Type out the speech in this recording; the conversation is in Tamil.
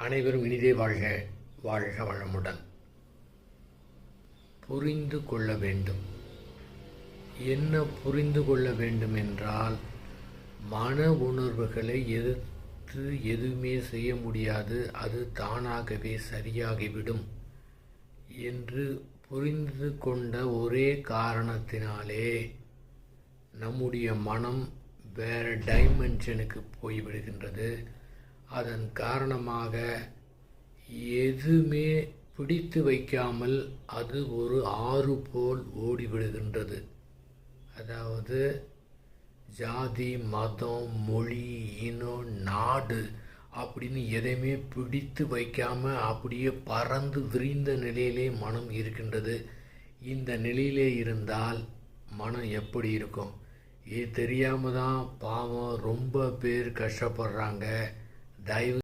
அனைவரும் இனிதே வாழ்க. வாழ்க வளமுடன். புரிந்து கொள்ள வேண்டும். என்ன புரிந்து கொள்ள வேண்டும் என்றால், மன உணர்வுகளை எதிர்த்து எதுவுமே செய்ய முடியாது, அது தானாகவே சரியாகிவிடும் என்று புரிந்து கொண்ட ஒரே காரணத்தினாலே நம்முடைய மனம் வேறு டைமென்ஷனுக்கு போய்விடுகின்றது. அதன் காரணமாக எதுவுமே பிடித்து வைக்காமல் அது ஒரு ஆறு போல் ஓடிவிடுகின்றது. அதாவது ஜாதி, மதம், மொழி, இனம், நாடு அப்படின்னு எதையுமே பிடித்து வைக்காமல் அப்படியே பறந்து விரிந்த நிலையிலே மனம் இருக்கின்றது. இந்த நிலையிலே இருந்தால் மனம் எப்படி இருக்கும்? இது தெரியாமல் தான் பாவம் ரொம்ப பேர் கஷ்டப்படுறாங்க. தயவு